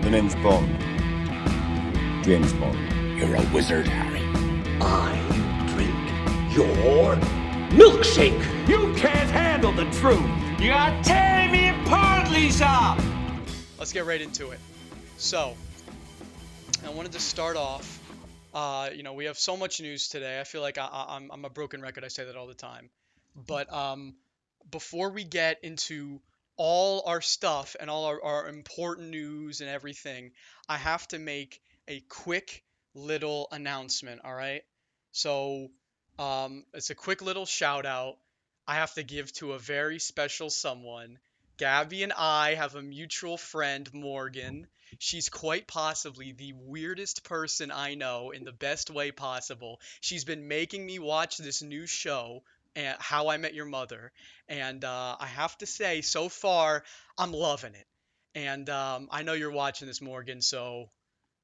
The name's Bond. James Bond. You're a wizard, Harry. I drink your milkshake. You can't handle the truth. You are tearing me apart, Lisa! Let's get right into it. So, I wanted to start off. We have so much news today. I feel like I'm a broken record. I say that all the time. But before we get into all our stuff and all our important news and everything, I have to make a quick little announcement, all right? So, it's a quick little shout out I have to give to a very special someone. Gabby and I have a mutual friend, Morgan. She's quite possibly the weirdest person I know in the best way possible. She's been making me watch this new show, How I Met Your Mother, and I have to say, so far, I'm loving it. And I know you're watching this, Morgan, so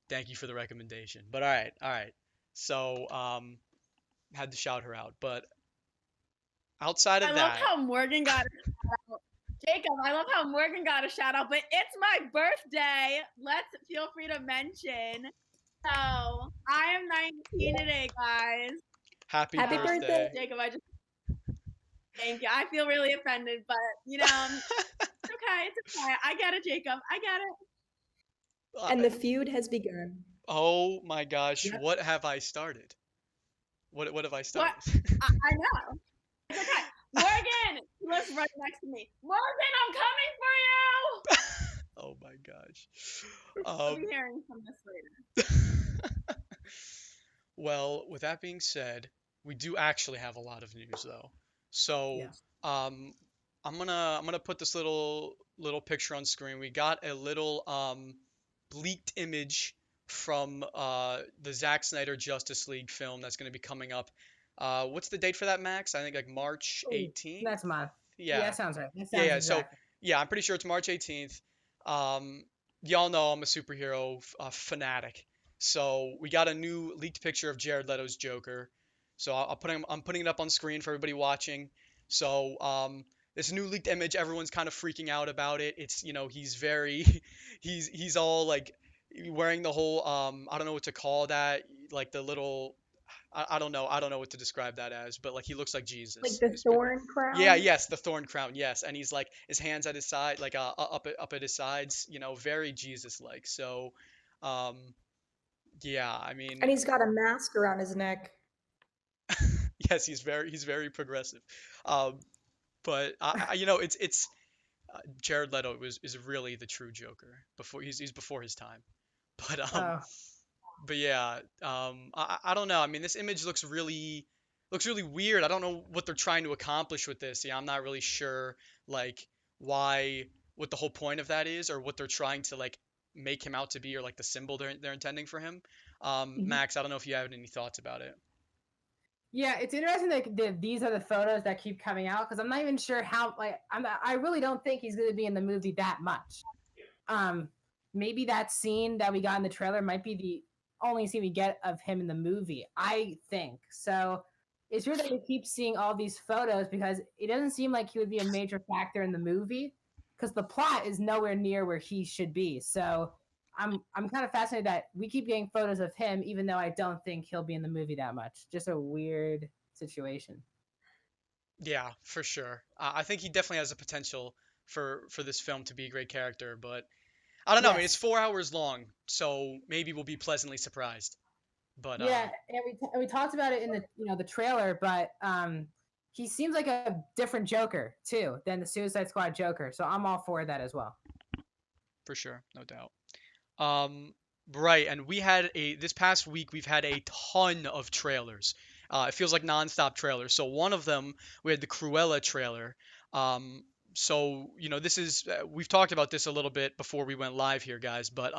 thank you for the recommendation. But all right. So, had to shout her out. But outside of I that, love how Morgan got a shout out. Jacob, I love how Morgan got a shout out, but it's my birthday. Let's feel free to mention. So I am 19 today, guys. happy Happy birthday. birthday. Jacob, thank you. I feel really offended, but it's okay. It's okay. I get it, Jacob. I get it. And the feud has begun. Oh my gosh, Yep. what have I started? What have I What? started? I know. It's okay. Morgan, he lives right next to me. Morgan, I'm coming for you. Oh my gosh. I'll be hearing from this later. Well, with that being said, we do actually have a lot of news though. So, Yes. I'm gonna put this little picture on screen. We got a little leaked image from the Zack Snyder Justice League film that's gonna be coming up. What's the date for that, Max? I think like March 18th. Next month. Yeah. That sounds right. That sounds Yeah. So exactly. yeah, I'm pretty sure it's March 18th. Y'all know I'm a superhero fanatic. So we got a new leaked picture of Jared Leto's Joker. So I'm putting it up on screen for everybody watching. So this new leaked image, everyone's kind of freaking out about it. It's he's very he's all like wearing the whole I don't know what to call that, like the little I don't know what to describe that as, but like he looks like Jesus. Like the thorn crown? Yeah, yes, the thorn crown, yes, and he's like his hands at his side, like up at his sides, very Jesus-like. So, yeah, I mean, And he's got a mask around his neck. yes, he's very progressive. But it's Jared Leto is really the true Joker. He's before his time. But Oh. but yeah, I don't know. I mean, this image looks really weird. I don't know what they're trying to accomplish with this. Yeah, I'm not really sure like what the whole point of that is, or what they're trying to like make him out to be, or like the symbol they're intending for him. Max, I don't know if you have any thoughts about it. Yeah, it's interesting that these are the photos that keep coming out, because I'm not even sure how. Like, I really don't think he's going to be in the movie that much. Maybe that scene that we got in the trailer might be the only scene we get of him in the movie. I think so. It's weird that we keep seeing all these photos, because it doesn't seem like he would be a major factor in the movie, because the plot is nowhere near where he should be. So I'm kind of fascinated that we keep getting photos of him, even though I don't think he'll be in the movie that much. Just a weird situation. Yeah, for sure. I think he definitely has the potential for this film to be a great character, but I don't know. I mean, it's 4 hours long, so maybe we'll be pleasantly surprised. But yeah, and we talked about it in the trailer, but he seems like a different Joker too than the Suicide Squad Joker. So I'm all for that as well. for sure, no doubt. Right, and this past week we've had a ton of trailers. It feels like nonstop trailers. So one of them, we had the Cruella trailer. So this is we've talked about this a little bit before we went live here, guys, but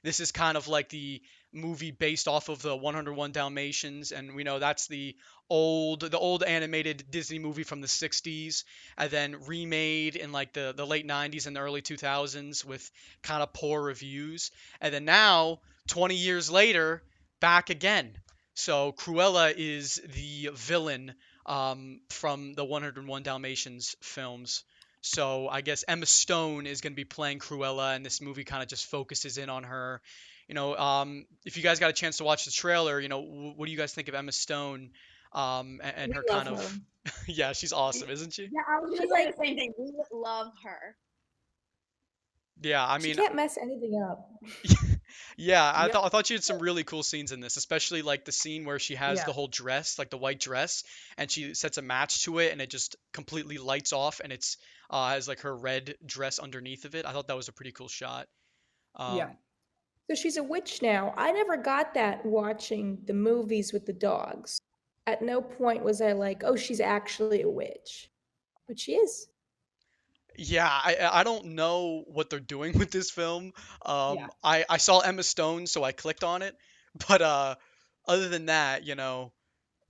this is kind of like the movie based off of the 101 Dalmatians, and we know that's the old animated Disney movie from the 60s, and then remade in like the late 90s and the early 2000s with kind of poor reviews, and then now 20 years later, back again. So Cruella is the villain from the 101 Dalmatians films. So I guess Emma Stone is going to be playing Cruella, and this movie kind of just focuses in on her. If you guys got a chance to watch the trailer, what do you guys think of Emma Stone, and We her love kind her. of, yeah, she's awesome, isn't she? Yeah, I was gonna She say like the same thing. We love her. Yeah, I she mean, can't mess anything up. yeah, I Yep. thought I thought she had some really cool scenes in this, especially like the scene where she has Yeah. the whole dress, like the white dress, and she sets a match to it, and it just completely lights off, and it's has like her red dress underneath of it. I thought that was a pretty cool shot. Yeah. Um, So she's a witch now. I never got that watching the movies with the dogs. At no point was I like, oh, she's actually a witch. But she is. yeah, I don't know what they're doing with this film. Yeah. I saw Emma Stone, so I clicked on it, but other than that,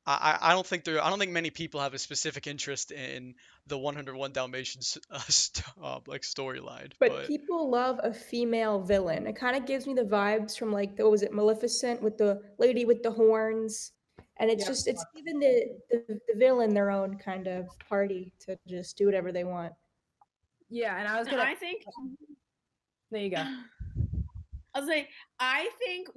I don't think many people have a specific interest in the 101 Dalmatians like storyline, But but people love a female villain. It kind of gives me the vibes from like, what was it, Maleficent with the lady with the horns. And it's Yep. just, it's given the villain their own kind of party to just do whatever they want. Yeah. And I was And gonna. I think There you go. I was like, I think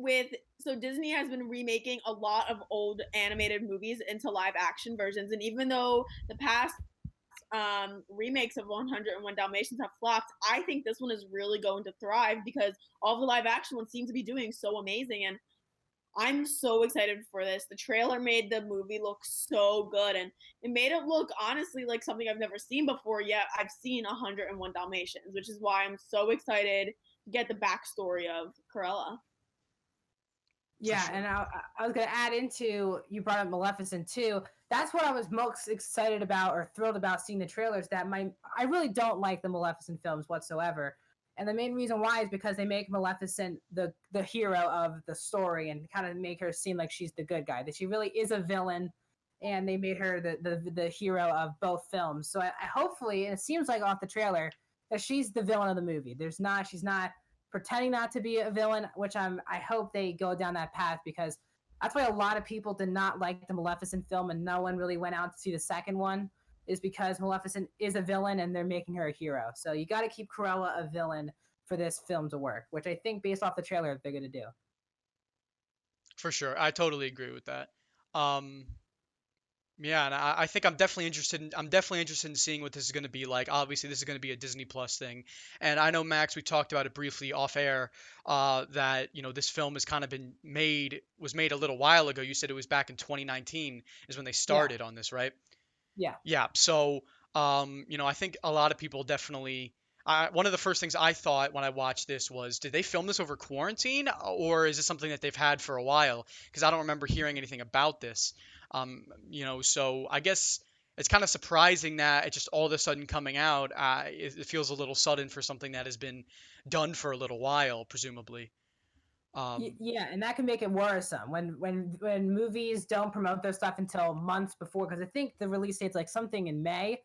so Disney has been remaking a lot of old animated movies into live action versions, and even though the past remakes of 101 Dalmatians have flopped, I think this one is really going to thrive because all the live action ones seem to be doing so amazing, and I'm so excited for this. The trailer made the movie look so good, and it made it look honestly like something I've never seen before. Yet I've seen 101 Dalmatians, which is why I'm so excited to get the backstory of Cruella. Yeah, sure. and I was gonna add into you brought up Maleficent too. That's what I was most excited about or thrilled about seeing the trailers. I really don't like the Maleficent films whatsoever, and the main reason why is because they make Maleficent the hero of the story and kind of make her seem like she's the good guy. That she really is a villain, and they made her the hero of both films. So I hopefully, and it seems like off the trailer that she's the villain of the movie. She's not pretending not to be a villain, which I hope they go down that path because that's why a lot of people did not like the Maleficent film and no one really went out to see the second one is because Maleficent is a villain and they're making her a hero. So you got to keep Cruella a villain for this film to work, which I think based off the trailer they're going to do. For sure, I totally agree with that. Um, yeah, and I think I'm definitely interested in seeing what this is going to be like. Obviously, this is going to be a Disney Plus thing, and I know Max, we talked about it briefly off air. That this film has kind of was made a little while ago. You said it was back in 2019 is when they Yeah. started on this, right? Yeah. Yeah. So, I think a lot of people definitely. One of the first things I thought when I watched this was, did they film this over quarantine, or is this something that they've had for a while? Because I don't remember hearing anything about this. So I guess it's kind of surprising that it just all of a sudden coming out. It feels a little sudden for something that has been done for a little while, presumably. Um, Yeah, and that can make it worrisome when movies don't promote their stuff until months before. Because I think the release date's like something in May.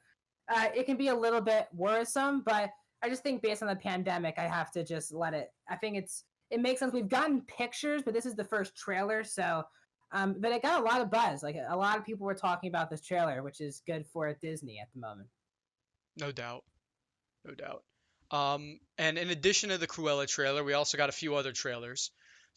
It can be a little bit worrisome, but I just think based on the pandemic, I have to just let it. I think it makes sense. We've gotten pictures, but this is the first trailer, so but it got a lot of buzz. Like a lot of people were talking about this trailer, which is good for Disney at the moment. no doubt. No doubt. And in addition to the Cruella trailer, we also got a few other trailers.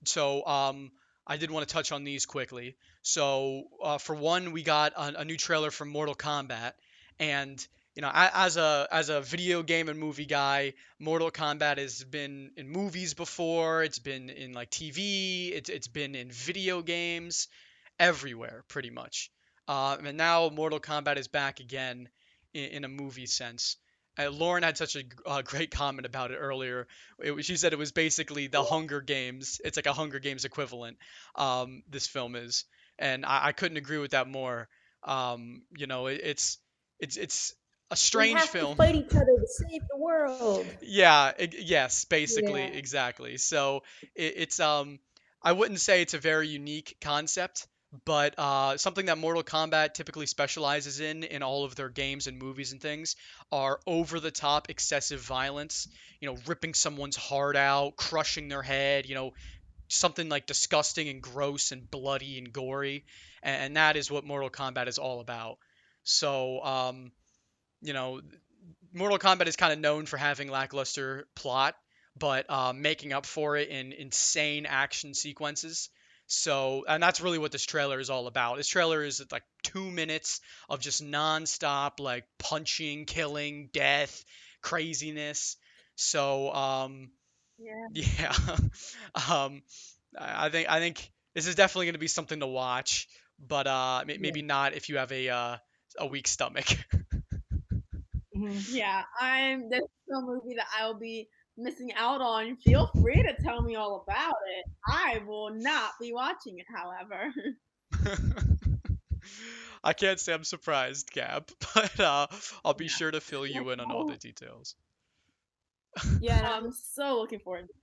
So I did want to touch on these quickly. So for one, we got a new trailer from Mortal Kombat, and as a video game and movie guy, Mortal Kombat has been in movies before. It's been in like TV. It's been in video games, everywhere pretty much. And now Mortal Kombat is back again in a movie sense. Lauren had such a great comment about it earlier. She said it was basically the Hunger Games. It's like a Hunger Games equivalent. This film is, and I couldn't agree with that more. It's a We strange have to film. fight each other to save the world. Yeah, yes, basically, Yeah. exactly. So I wouldn't say it's a very unique concept, but something that Mortal Kombat typically specializes in all of their games and movies and things are over the top excessive violence, ripping someone's heart out, crushing their head, something like disgusting and gross and bloody and gory, and that is what Mortal Kombat is all about. So, you know, Mortal Kombat is kind of known for having lackluster plot, but making up for it in insane action sequences. So, and that's really what this trailer is all about. This trailer is like 2 minutes of just nonstop like punching, killing, death, craziness. So, Yeah. yeah, um, I think this is definitely going to be something to watch, but maybe not if you have a weak stomach. Mhm. Yeah, this is a movie that I will be missing out on. Feel free to tell me all about it. I will not be watching it, however. I can't say I'm surprised, Gab, but I'll be Yeah. sure to fill you in on all the details. Yeah, and I'm so looking forward to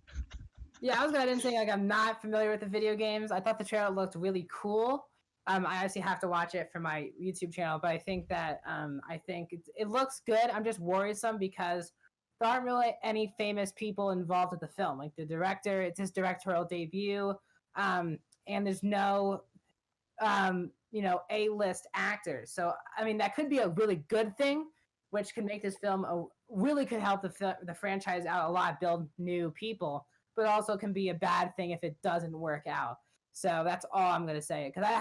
yeah, I was gonna say like I'm not familiar with the video games. I thought the trailer looked really cool. I actually have to watch it for my YouTube channel, but I think that it looks good. I'm just worrisome because there aren't really any famous people involved with the film. Like the director, it's his directorial debut, and there's no A-list actors. So I mean, that could be a really good thing, which could make this film really could help the franchise out a lot, build new people, but also can be a bad thing if it doesn't work out. So that's all I'm gonna say because I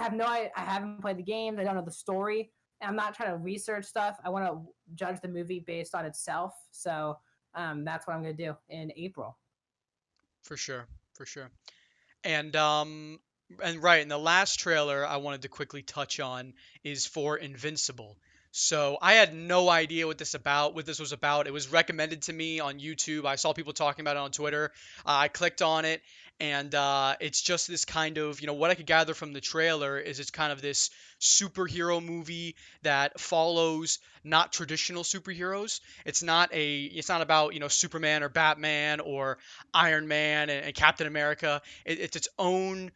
haven't played the games. I don't know the story. And I'm not trying to research stuff. I want to judge the movie based on itself. So that's what I'm gonna do in April. For sure, for sure. And right, and the last trailer I wanted to quickly touch on is for Invincible. So I had no idea what this was about. It was recommended to me on YouTube. I saw people talking about it on Twitter. I clicked on it, and it's just this kind of, what I could gather from the trailer is it's kind of this superhero movie that follows not traditional superheroes. It's not about, Superman or Batman or Iron Man and Captain America. It's its own,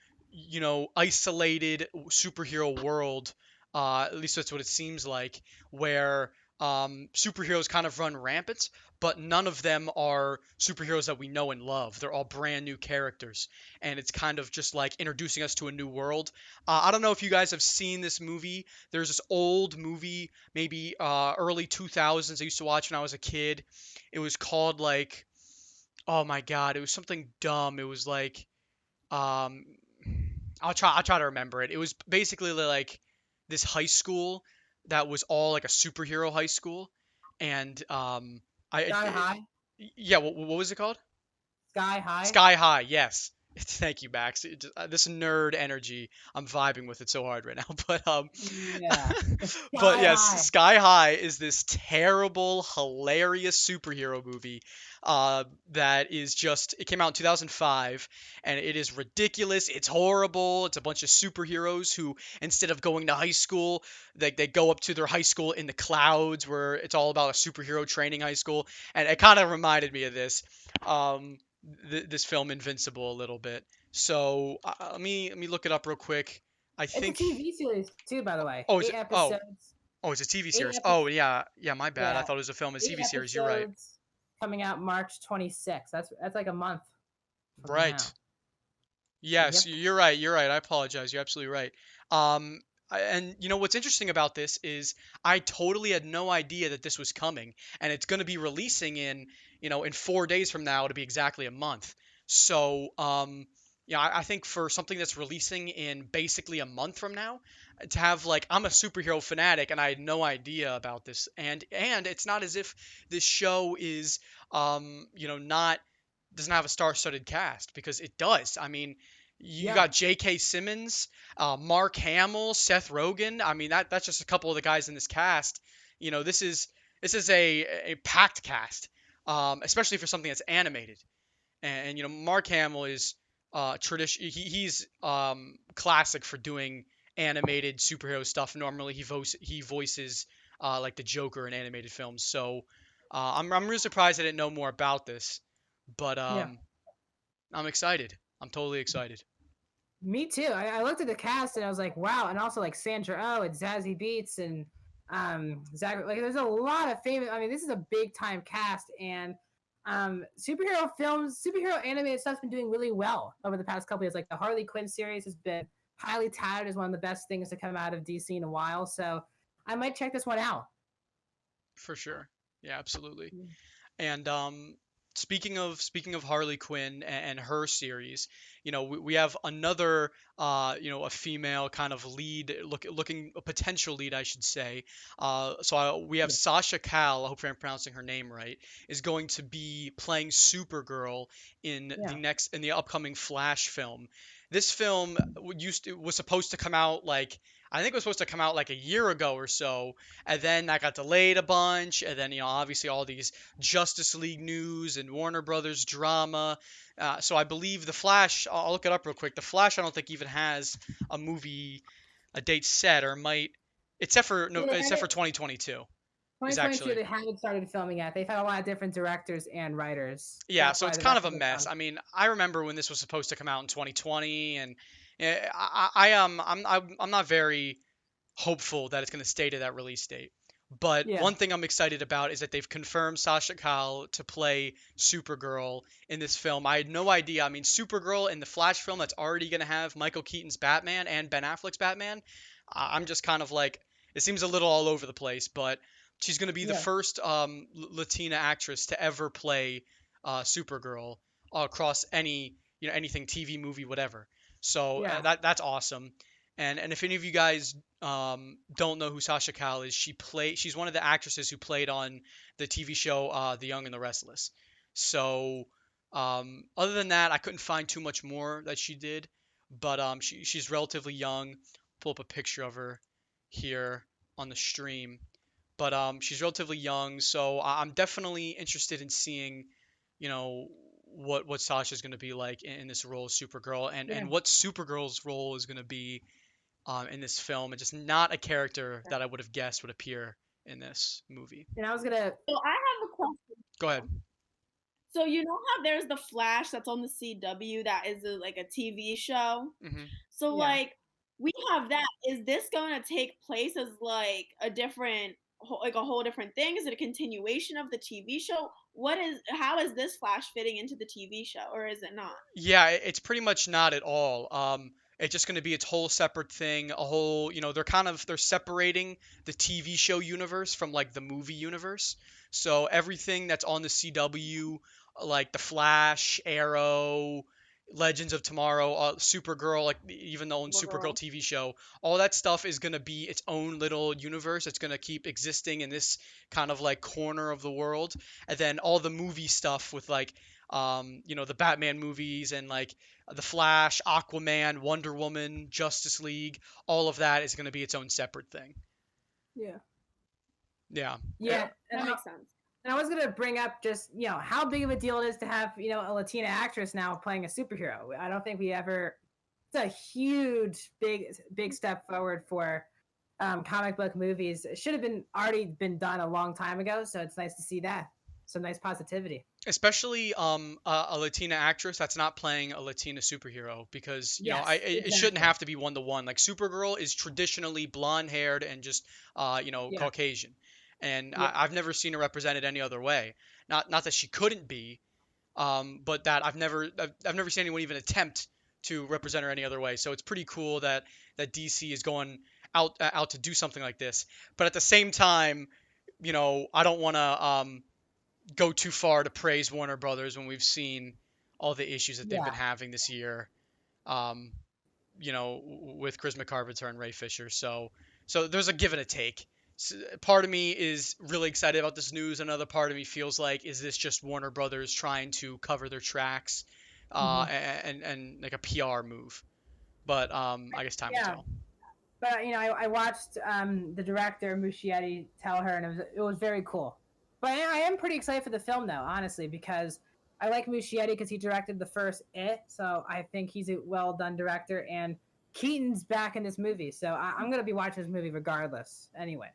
isolated superhero world. At least that's what it seems like, where superheroes kind of run rampant, but none of them are superheroes that we know and love. They're all brand new characters, and it's kind of just like introducing us to a new world. I don't know if you guys have seen this movie. There's this old movie, maybe early 2000s I used to watch when I was a kid. It was called like, oh my God, it was something dumb. It was like, um, I'll try to remember it. It was basically like this high school that was all like a superhero high school, and Sky High, yeah, what was it called? Sky High. Sky High, yes. Thank you, Max. This nerd energy, I'm vibing with it so hard right now. Yeah, But Sky yes, High. Sky High is this terrible, hilarious superhero movie that is just. It came out in 2005, and it is ridiculous. It's horrible. It's a bunch of superheroes who, instead of going to high school, they go up to their high school in the clouds, where it's all about a superhero training high school, and it kind of reminded me of this. Um, this film Invincible a little bit. So let me look it up real quick. I It's a think. TV series too, by the way. Oh, is Eight it? Oh, episodes. oh, it's a TV Eight series. episodes. Oh, yeah, yeah. My bad. I Yeah, thought it was a film and eight TV series. You're right. episodes coming out March 26th. That's like a month from now. Right. Yes, Yep. you're right. You're right. I apologize. You're absolutely right. And what's interesting about this is I totally had no idea that this was coming, and it's going to be releasing in 4 days from now. It'll be exactly a month. So, yeah, I think for something that's releasing in basically a month from now, to have like I'm a superhero fanatic and I had no idea about this, and it's not as if this show is not doesn't have a star-studded cast because it does. I mean, you Yeah. got J.K. Simmons, Mark Hamill, Seth Rogen. I mean, that's just a couple of the guys in this cast. This is a packed cast, especially for something that's animated. And Mark Hamill is he's classic for doing animated superhero stuff. Normally, he voices like the Joker in animated films. So I'm really surprised I didn't know more about this, but Yeah. I'm excited. I'm totally excited. Me too. I looked at the cast and I was like, wow. And also like Sandra Oh and Zazie Beetz and Zach. Like, there's a lot of famous. I mean, this is a big time cast, and superhero films, superhero animated stuff's been doing really well over the past couple years. Like the Harley Quinn series has been highly touted as one of the best things to come out of DC in a while. So I might check this one out. For sure. Yeah, absolutely. And speaking of Harley Quinn and her series, we have another a female kind of lead looking a potential lead, I should say. We have Yeah. Sasha Calle, I hope I'm pronouncing her name right, is going to be playing Supergirl Yeah. in the upcoming Flash film. This film was supposed to come out like, I think it was supposed to come out like a year ago or so, and then that got delayed a bunch, and then obviously all these Justice League news and Warner Brothers drama. So I believe the Flash. I'll look it up real quick. The Flash, I don't think even has a date set, or might, except for no, Yeah, they except for haven't. 2022 is 2022, actually. they haven't started filming yet. They've had a lot of different directors and writers. Yeah, That's so why it's the kind rest of a of the mess. time. I mean, I remember when this was supposed to come out in 2020, and I'm not very hopeful that it's going to stay to that release date. But Yeah. one thing I'm excited about is that they've confirmed Sasha Calle to play Supergirl in this film. I had no idea. I mean, Supergirl in the Flash film that's already going to have Michael Keaton's Batman and Ben Affleck's Batman. I'm just kind of like, it seems a little all over the place, but she's going to be the Yeah. first Latina actress to ever play Supergirl across anything TV, movie, whatever. So Yeah. that's awesome. And if any of you guys don't know who Sasha Calle is, she's one of the actresses who played on the TV show The Young and the Restless. So other than that, I couldn't find too much more that she did, but she's relatively young. Pull up a picture of her here on the stream, but she's relatively young, so I'm definitely interested in seeing, you know, what Sasha's going to be like in this role as Supergirl, Yeah. and what Supergirl's role is going to be in this film, and just not a character that I would have guessed would appear in this movie. And I was gonna. So I have a question. Go ahead. So you know how there's the Flash that's on the CW that is like a TV show? Hmm. So Yeah. like we have that. Is this going to take place as like a different like a whole different thing? Is it a continuation of the TV show? How is this Flash fitting into the TV show, or is it not? Yeah, it's pretty much not at all. It's just going to be its whole separate thing. A whole, they're separating the TV show universe from like the movie universe. So everything that's on the CW, like the Flash, Arrow, Legends of Tomorrow, Supergirl, like even the own Supergirl Supergirl. TV show, all that stuff is going to be its own little universe. It's going to keep existing in this kind of like corner of the world. And then all the movie stuff with like the Batman movies and like the Flash, Aquaman, Wonder Woman, Justice League, all of that is going to be its own separate thing. Yeah. Yeah. Yeah. That makes sense. And I was gonna bring up just how big of a deal it is to have a Latina actress now playing a superhero. I don't think we ever. It's a huge, big step forward for comic book movies. It should have already been done a long time ago. So it's nice to see that. Some nice positivity. Especially a Latina actress that's not playing a Latina superhero, because Yes, it shouldn't have to be 1-to-1. Like Supergirl is traditionally blonde haired and just Yeah. Caucasian, and Yeah. I've never seen her represented any other way. Not that she couldn't be, but that I've never seen anyone even attempt to represent her any other way. So it's pretty cool that DC is going out to do something like this. But at the same time, I don't want to go too far to praise Warner Brothers when we've seen all the issues that they've been having this year. Um, with Chris McCarpenter and Ray Fisher. So there's a give and a take. Part of me is really excited about this news. Another part of me feels like, is this just Warner Brothers trying to cover their tracks, and like a PR move? But I guess time will tell. But I watched the director Muschietti tell her, and it was very cool. But I am pretty excited for the film, though, honestly, because I like Muschietti because he directed the first It, so I think he's a well done director, and Keaton's back in this movie, so I'm gonna be watching this movie regardless. Anyway.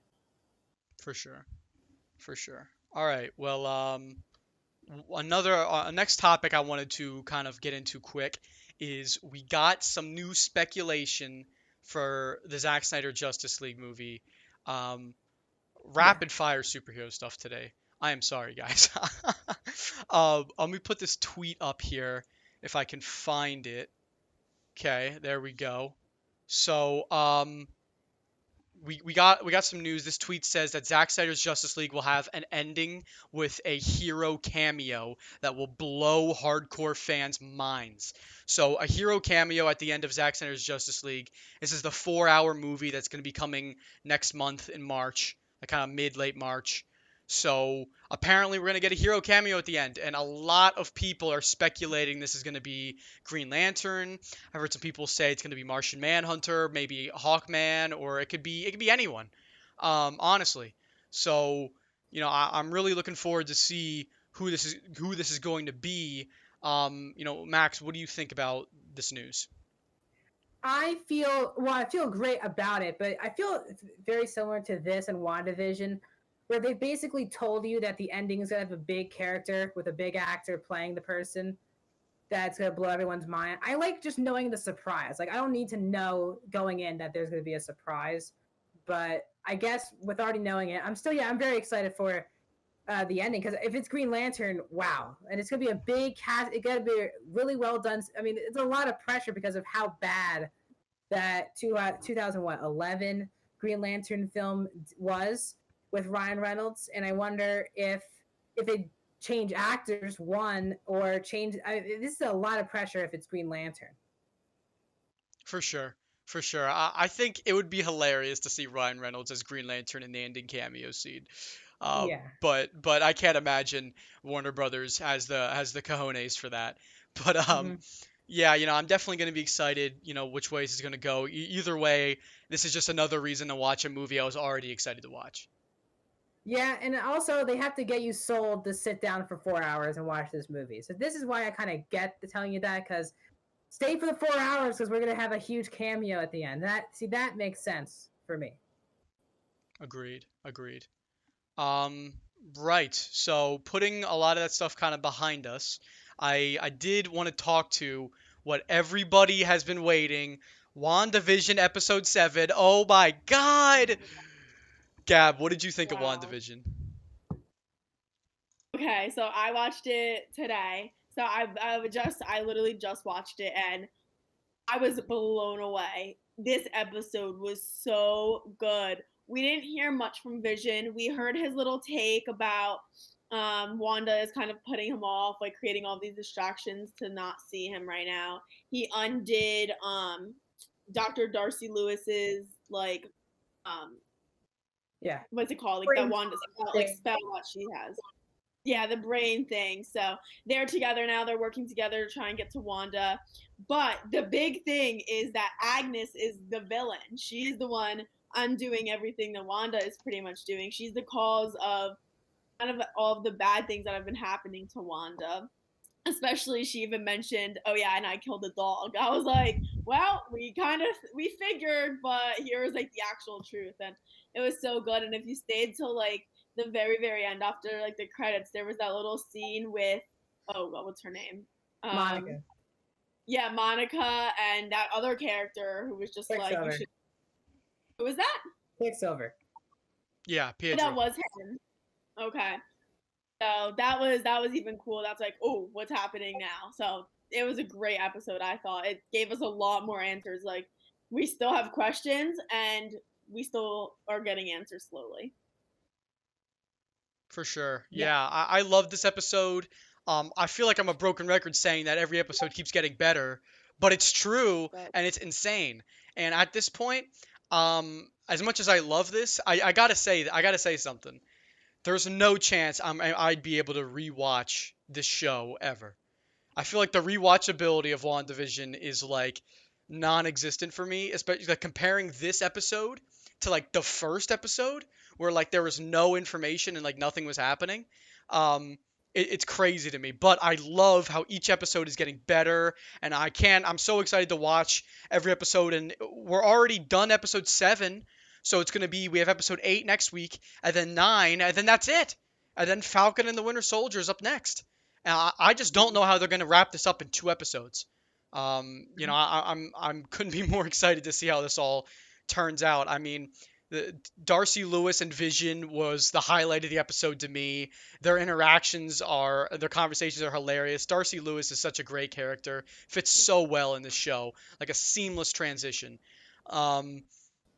For sure. All right. Well, another next topic I wanted to kind of get into quick is we got some new speculation for the Zack Snyder Justice League movie. Rapid fire superhero stuff today. I am sorry, guys. Let me put this tweet up here if I can find it. Okay, there we go. So, we got some news. This tweet says that Zack Snyder's Justice League will have an ending with a hero cameo that will blow hardcore fans' minds. So a hero cameo at the end of Zack Snyder's Justice League. This is the 4-hour movie that's going to be coming next month in March, like kind of late March. So apparently we're going to get a hero cameo at the end, and a lot of people are speculating this is going to be Green Lantern. I've heard some people say it's going to be Martian Manhunter, maybe Hawkman, or it could be anyone. Honestly, so I'm really looking forward to see who this is going to be. Max, what do you think about this news? I feel great about it, but I feel very similar to this and WandaVision, where they basically told you that the ending is gonna have a big character with a big actor playing the person that's gonna blow everyone's mind. I like just knowing the surprise. Like I don't need to know going in that there's gonna be a surprise, but I guess with already knowing it, I'm very excited for the ending because if it's Green Lantern, wow, and it's gonna be a big cast. It gotta be really well done. I mean, it's a lot of pressure because of how bad that 2011 Green Lantern film was with Ryan Reynolds, and I wonder if they change actors, or change. This is a lot of pressure if it's Green Lantern. For sure. For sure. I think it would be hilarious to see Ryan Reynolds as Green Lantern in the ending cameo scene. Yeah. But I can't imagine Warner Brothers has the cojones for that. But yeah, I'm definitely going to be excited, which way this is going to go. Either way, this is just another reason to watch a movie I was already excited to watch. Yeah, and also they have to get you sold to sit down for 4 hours and watch this movie. So this is why I kind of get the telling you that, because stay for the 4 hours because we're gonna have a huge cameo at the end. That makes sense for me. Agreed. Right. So putting a lot of that stuff kind of behind us, I did want to talk to what everybody has been waiting. WandaVision episode 7. Oh my God. Gab, what did you think of Wow. WandaVision? Okay, so I watched it today. So I literally just watched it and I was blown away. This episode was so good. We didn't hear much from Vision. We heard his little take about Wanda is kind of putting him off, like creating all these distractions to not see him right now. He undid Dr. Darcy Lewis's like Yeah. what's it called? Like that Wanda spell that she has. Yeah, the brain thing. So they're together now. They're working together to try and get to Wanda. But the big thing is that Agnes is the villain. She's the one undoing everything that Wanda is pretty much doing. She's the cause of kind of all of the bad things that have been happening to Wanda. Especially, she even mentioned, "Oh yeah, and I killed a dog." I was like, "Well, we figured, but here's like the actual truth." And it was so good. And if you stayed till like the very very end after like the credits, there was that little scene with what's her name? Monica. Yeah, Monica and that other character who was just like, who was that? Quicksilver. Yeah, Pietro. That was him. Okay. So that was even cool. That's like, oh, what's happening now? So it was a great episode, I thought. It gave us a lot more answers. Like, we still have questions and we still are getting answers slowly. For sure. Yeah, I love this episode. I feel like I'm a broken record saying that every episode keeps getting better, but it's true and it's insane. And at this point, as much as I love this, I gotta say something. There's no chance I'd be able to rewatch this show ever. I feel like the rewatchability of WandaVision is like non-existent for me, especially like comparing this episode to like the first episode where like there was no information and like nothing was happening. It's crazy to me, but I love how each episode is getting better, and I'm so excited to watch every episode, and we're already done episode 7. So we have episode 8 next week, and then 9, and then that's it. And then Falcon and the Winter Soldier is up next. And I just don't know how they're going to wrap this up in 2 episodes. I'm couldn't be more excited to see how this all turns out. I mean, Darcy Lewis and Vision was the highlight of the episode to me. Their conversations are hilarious. Darcy Lewis is such a great character, fits so well in this show, like a seamless transition.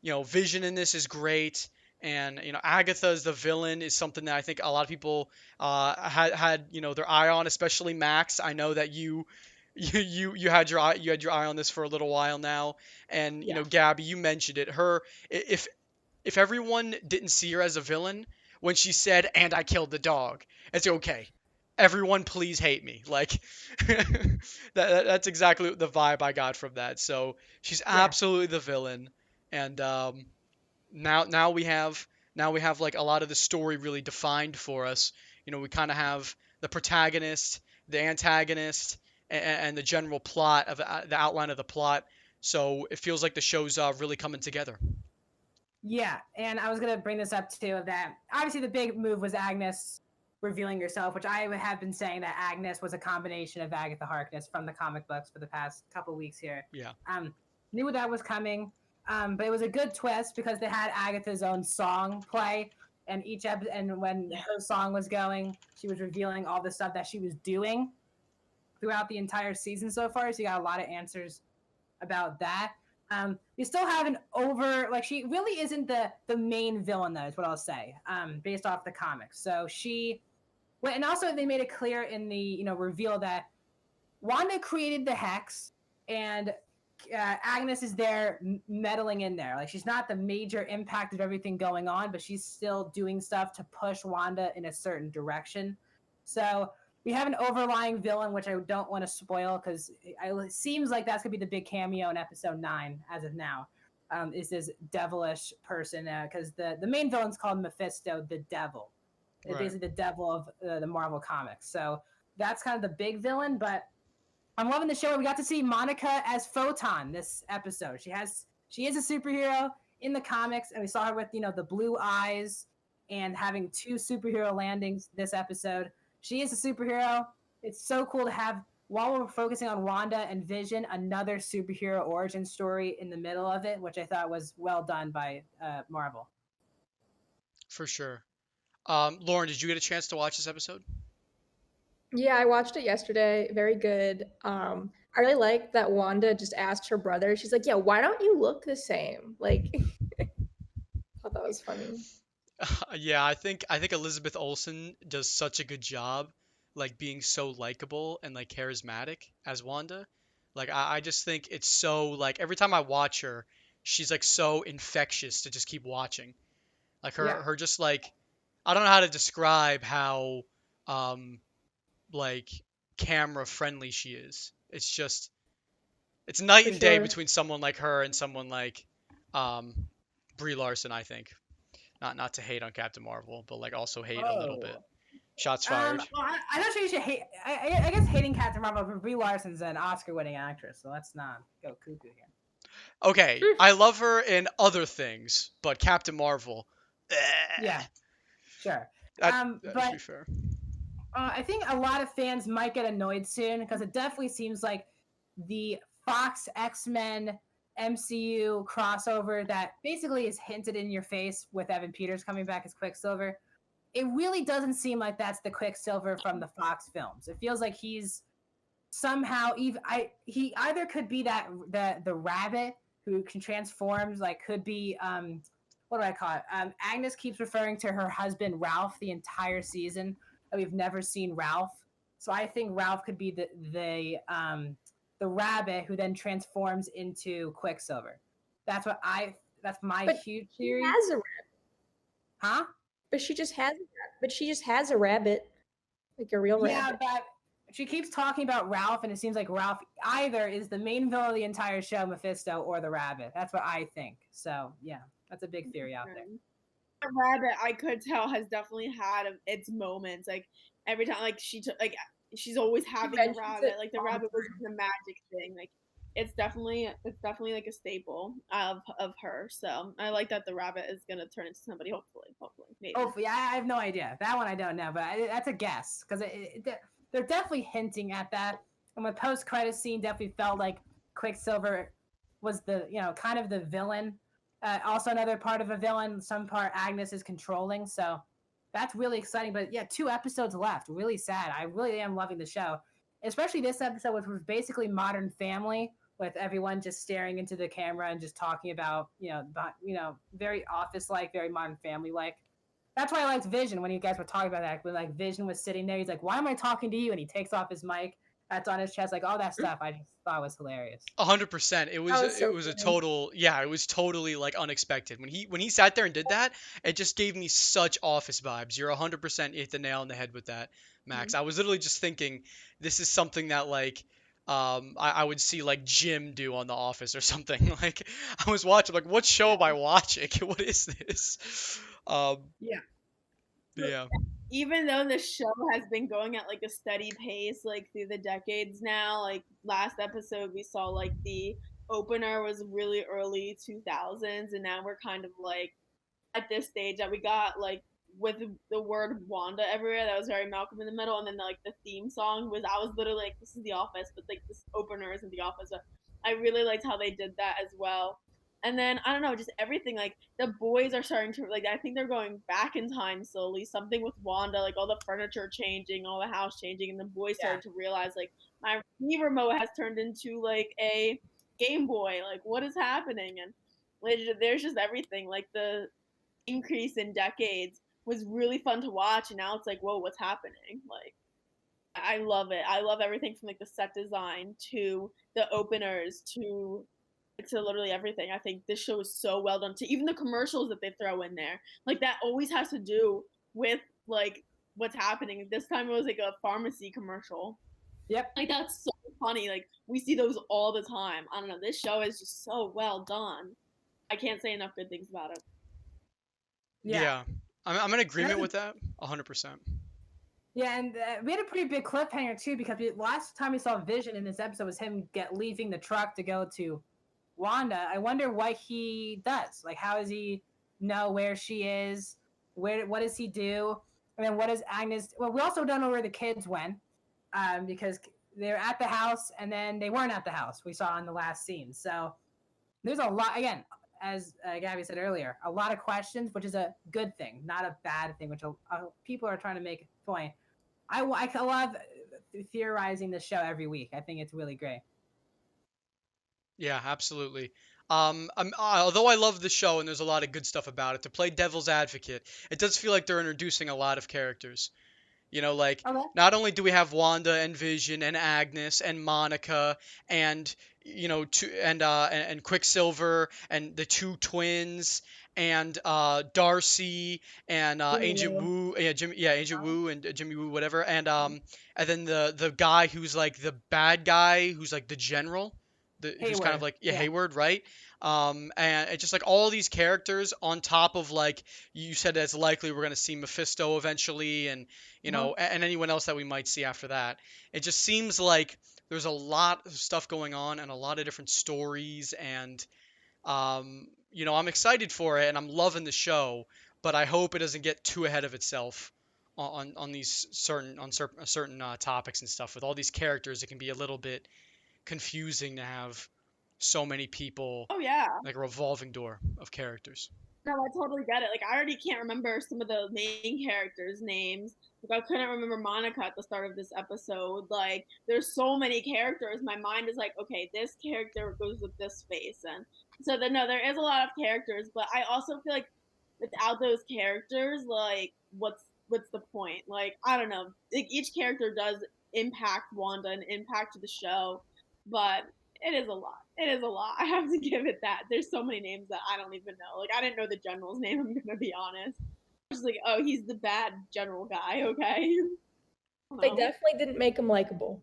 Vision in this is great, and Agatha as the villain is something that I think a lot of people had their eye on, especially Max. I know that you had your eye on this for a little while now, and Yeah. Gabby, you mentioned it. If everyone didn't see her as a villain when she said, "And I killed the dog," it's okay. Everyone, please hate me. Like that's exactly the vibe I got from that. So she's absolutely the villain, and now we have like a lot of the story really defined for us. We kind of have the protagonist, the antagonist, and the general plot of the outline of the plot. So it feels like the show's really coming together. Yeah, and I was gonna bring this up too. That obviously the big move was Agnes revealing herself, which I have been saying that Agnes was a combination of Agatha Harkness from the comic books for the past couple weeks here. Yeah. Knew that was coming, but it was a good twist because they had Agatha's own song play, and and when her song was going, she was revealing all the stuff that she was doing throughout the entire season so far. So you got a lot of answers about that. You still have she really isn't the main villain though, is what I'll say, based off the comics. So and also they made it clear in the reveal that Wanda created the hex, and Agnes is there meddling in there. Like, she's not the major impact of everything going on, but she's still doing stuff to push Wanda in a certain direction. So we have an overlying villain, which I don't want to spoil because it seems like that's going to be the big cameo in episode 9 as of now, is this devilish person, because the main villain's called Mephisto, the Devil. Right. It's basically the devil of the Marvel comics. So that's kind of the big villain, but I'm loving the show. We got to see Monica as Photon this episode. She is a superhero in the comics, and we saw her with the blue eyes and having 2 superhero landings this episode. She is a superhero. It's so cool to have, while we're focusing on Wanda and Vision, another superhero origin story in the middle of it, which I thought was well done by Marvel. For sure. Lauren, did you get a chance to watch this episode? Yeah, I watched it yesterday. Very good. I really like that Wanda just asked her brother. She's like, "Yeah, why don't you look the same?" Like, I thought that was funny. Yeah, I think Elizabeth Olsen does such a good job, like being so likable and like charismatic as Wanda. Like I just think it's so, like, every time I watch her, she's like so infectious to just keep watching. Like her just like, I don't know how to describe how like camera friendly she is. It's night and day between someone like her and someone like Brie Larson, I think. Not to hate on Captain Marvel, but like also hate a little bit. Shots fired. I'm not sure you should hate. I guess hating Captain Marvel, but Brie Larson's an Oscar-winning actress, so let's not go cuckoo here. Okay, I love her in other things, but Captain Marvel. Yeah, sure. That'd but be fair. I think a lot of fans might get annoyed soon because it definitely seems like the Fox X-Men MCU crossover that basically is hinted in your face with Evan Peters coming back as Quicksilver. It really doesn't seem like that's the Quicksilver from the Fox films. It feels like he's somehow he either could be the rabbit who can transform, like could be what do I call it? Agnes keeps referring to her husband Ralph the entire season. We've never seen Ralph, so I think Ralph could be the rabbit who then transforms into Quicksilver. That's my huge theory. She has a rabbit. Huh? But she just has a rabbit, like a real rabbit. Yeah, but she keeps talking about Ralph, and it seems like Ralph either is the main villain of the entire show, Mephisto, or the rabbit. That's what I think. So yeah, that's a big theory out there. The rabbit, I could tell, has definitely had its moments. Like every time, like she's always having a rabbit. Like the rabbit was the magic thing. Like it's definitely like a staple of her. So I like that the rabbit is gonna turn into somebody. Hopefully, maybe. Hopefully, I have no idea. That one I don't know, but that's a guess because they're definitely hinting at that. And the post-credit scene definitely felt like Quicksilver was the kind of the villain. Also another part of a villain, some part Agnes is controlling, so that's really exciting. But yeah, 2 episodes left. Really sad. I really am loving the show, especially this episode, which was basically Modern Family with everyone just staring into the camera and just talking about, very office-like, very Modern Family-like. That's why I liked Vision when you guys were talking about that. When like Vision was sitting there, he's like, "Why am I talking to you?" And he takes off his mic. That's on his chest, like all that stuff. I just thought was hilarious. 100%. It was That was it so was a funny. total, yeah, it was totally like unexpected. When he sat there and did that, it just gave me such office vibes. You're 100% hit the nail on the head with that, Max. I was literally just thinking this is something that like I would see like Jim do on The Office or something. Like I was watching like what show am I watching? What is this? Yeah. Yeah. Even though the show has been going at like a steady pace like through the decades now, like last episode we saw like the opener was really early 2000s, and now we're kind of like at this stage that we got like with the word Wanda everywhere. That was very Malcolm in the Middle, and then like the theme song was, I was literally like, this is The Office, but like this opener isn't The Office. But I really liked how they did that as well. And then I don't know, just everything like the boys are starting to like, I think they're going back in time slowly. Something with Wanda, like all the furniture changing, all the house changing, and the boys started to realize like my Wii remote has turned into like a Game Boy. Like what is happening? And there's just everything like the increase in decades was really fun to watch, and now it's like, whoa, what's happening? Like I love it. I love everything from like the set design to the openers to literally everything. I think this show is so well done, to even the commercials that they throw in there, like that always has to do with like what's happening. This time it was like a pharmacy commercial. Yep. Like that's so funny. Like we see those all the time. I don't know, this show is just so well done. I can't say enough good things about it. Yeah. I'm in agreement Another- with that 100%. Yeah, and we had a pretty big cliffhanger too, because last time we saw Vision in this episode was him leaving the truck to go to Wanda. I wonder what he does. Like, how does he know where she is? What does he do? And then what does Agnes? Well, we also don't know where the kids went, because they're at the house and then they weren't at the house. We saw in the last scene. So there's a lot. Again, as Gabby said earlier, a lot of questions, which is a good thing, not a bad thing. Which people are trying to make a point. I love theorizing the show every week. I think it's really great. Yeah, absolutely. Although I love the show and there's a lot of good stuff about it, to play devil's advocate, it does feel like they're introducing a lot of characters. Like Okay. not only do we have Wanda and Vision and Agnes and Monica and and Quicksilver and the two twins and Darcy and Jimmy Agent Woo. Woo, Agent Woo and Jimmy Woo, whatever, and then the guy who's like the bad guy who's like the general, who's kind of Hayward. like Yeah. Hayward, right? And it's just like all these characters on top of, like you said, it's likely we're gonna see Mephisto eventually, and and anyone else that we might see after that. It just seems like there's a lot of stuff going on and a lot of different stories, and I'm excited for it and I'm loving the show, but I hope it doesn't get too ahead of itself on these certain topics and stuff. With all these characters, it can be a little bit confusing to have so many people, Oh yeah. like a revolving door of characters. No, I totally get it. Like I already can't remember some of the main characters' names. Like I couldn't remember Monica at the start of this episode. Like there's so many characters. My mind is like, okay, this character goes with this face, and so then no, there is a lot of characters. But I also feel like without those characters, like what's the point? Like I don't know. Like each character does impact Wanda and impact the show, but it is a lot. It is a lot. I have to give it that. There's so many names that I don't even know. Like I didn't know the general's name. I'm gonna be honest. I was just like, oh, he's the bad general guy. Okay. They definitely didn't make him likable.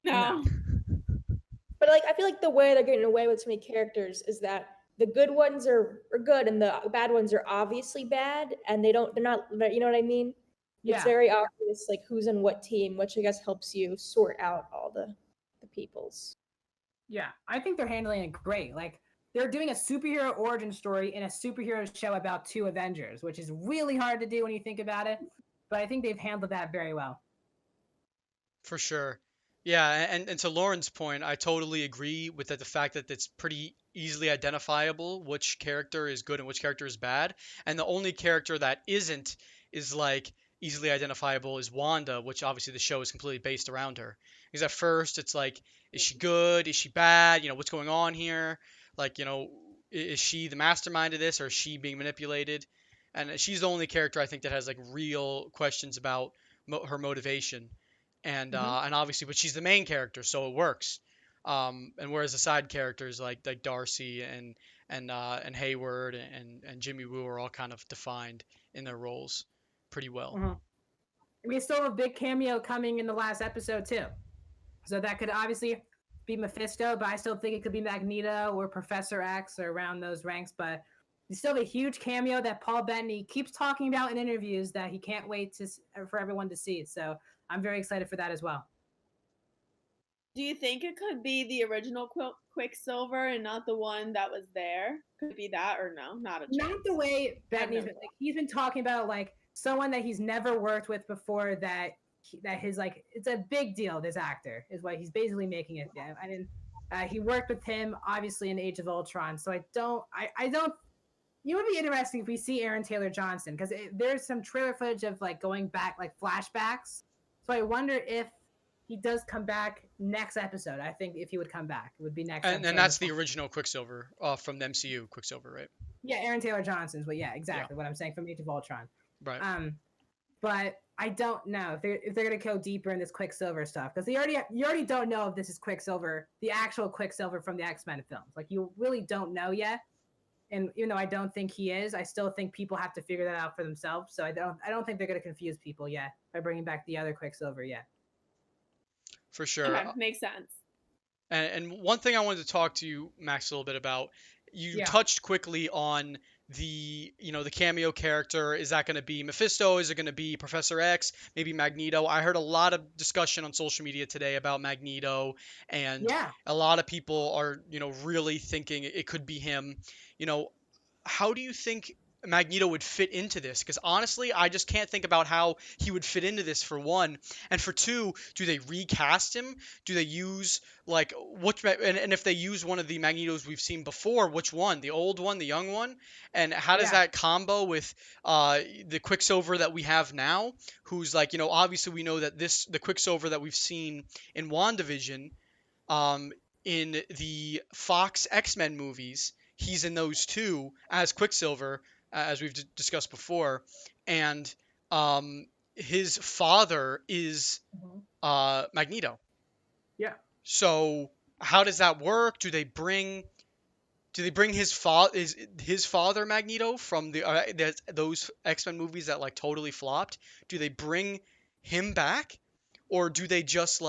No. But like, I feel like the way they're getting away with so many characters is that the good ones are good and the bad ones are obviously bad, and they're not. You know what I mean? Yeah. It's very obvious, like who's on what team, which I guess helps you sort out all the peoples. Yeah, I think they're handling it great. Like they're doing a superhero origin story in a superhero show about two Avengers, which is really hard to do when you think about it. But I think they've handled that very well. For sure. Yeah, and to Lauren's point, I totally agree with the fact that it's pretty easily identifiable which character is good and which character is bad. And the only character that isn't is like easily identifiable is Wanda, which obviously the show is completely based around her. Because at first it's like, is she good? Is she bad? You know, what's going on here? Like, you know, is she the mastermind of this, or is she being manipulated? And she's the only character I think that has like real questions about her motivation. And obviously, but she's the main character, so it works. And whereas the side characters like Darcy and Hayward and Jimmy Woo are all kind of defined in their roles pretty well. We still have a big cameo coming in the last episode too, so that could obviously be Mephisto, but I still think it could be Magneto or Professor X or around those ranks. But we still have a huge cameo that Paul Bettany keeps talking about in interviews that he can't wait for everyone to see. So I'm very excited for that as well. Do you think it could be the original Quicksilver and not the one that was there? Could it be that, or no? Not a chance. Not the way Bettany's been, like, he's been talking about, like someone that he's never worked with before, that his, like, it's a big deal. This actor is what he's basically making it. Yeah, he worked with him obviously in Age of Ultron, so I don't. It would be interesting if we see Aaron Taylor Johnson, because there's some trailer footage of like going back, like flashbacks. So I wonder if he does come back next episode. I think if he would come back, it would be next. And that's the original Quicksilver from the MCU Quicksilver, right? Yeah, Aaron Taylor Johnson's. But yeah, exactly what I'm saying from Age of Ultron. Right. But I don't know if they're gonna go deeper in this Quicksilver stuff, because you already don't know if this is Quicksilver, the actual Quicksilver from the X-Men films. Like, you really don't know yet. And even though I don't think he is, I still think people have to figure that out for themselves. So I don't think they're gonna confuse people yet by bringing back the other Quicksilver yet. For sure. Okay, makes sense. And one thing I wanted to talk to you, Max, a little bit about. You touched quickly on the cameo character. Is that going to be Mephisto? Is it going to be Professor X? Maybe Magneto? I heard a lot of discussion on social media today about Magneto, and a lot of people are, really thinking it could be him. How do you think Magneto would fit into this? Because honestly, I just can't think about how he would fit into this, for one. And for two, do they recast him? Do they use and if they use one of the Magnetos we've seen before, which one? The old one, the young one? And how does that combo with the Quicksilver that we have now, who's obviously we know that the Quicksilver that we've seen in WandaVision, in the Fox X-Men movies, he's in those too as Quicksilver, as we've discussed before, and his father is Magneto. Yeah. So how does that work? Do they bring his father Magneto from those X-Men movies that totally flopped? Do they bring him back, or do they just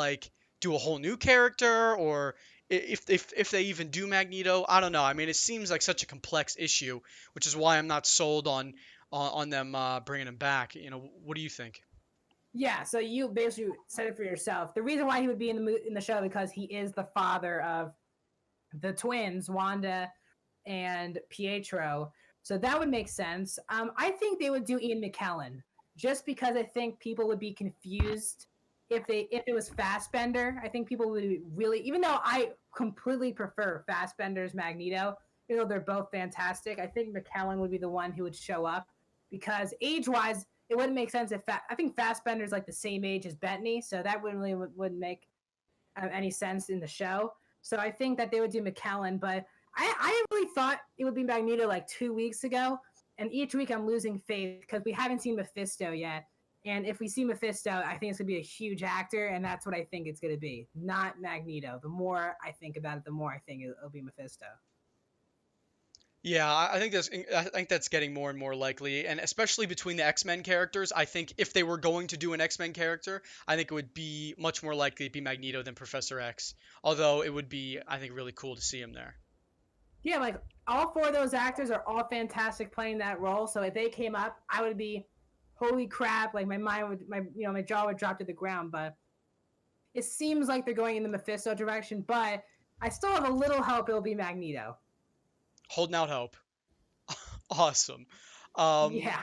do a whole new character? Or if they even do Magneto, I don't know. I mean, it seems like such a complex issue, which is why I'm not sold on them bringing him back. What do you think? Yeah, so you basically said it for yourself. The reason why he would be in the show, because he is the father of the twins, Wanda and Pietro. So that would make sense. I think they would do Ian McKellen, just because I think people would be confused if it was Fassbender. I think people would be really, even though I completely prefer Fassbender's Magneto, they're both fantastic, I think McKellen would be the one who would show up, because age-wise, it wouldn't make sense I think Fassbender's the same age as Bettany, so that wouldn't make any sense in the show. So I think that they would do McKellen, but I really thought it would be Magneto 2 weeks ago, and each week I'm losing faith because we haven't seen Mephisto yet. And if we see Mephisto, I think it's going to be a huge actor, and that's what I think it's going to be, not Magneto. The more I think about it, the more I think it'll be Mephisto. Yeah, I think that's getting more and more likely, and especially between the X-Men characters. I think if they were going to do an X-Men character, I think it would be much more likely to be Magneto than Professor X. Although it would be, I think, really cool to see him there. Yeah, all four of those actors are all fantastic playing that role. So if they came up, I would be, holy crap! My jaw would drop to the ground. But it seems like they're going in the Mephisto direction. But I still have a little hope it'll be Magneto. Holding out hope. Awesome. Yeah.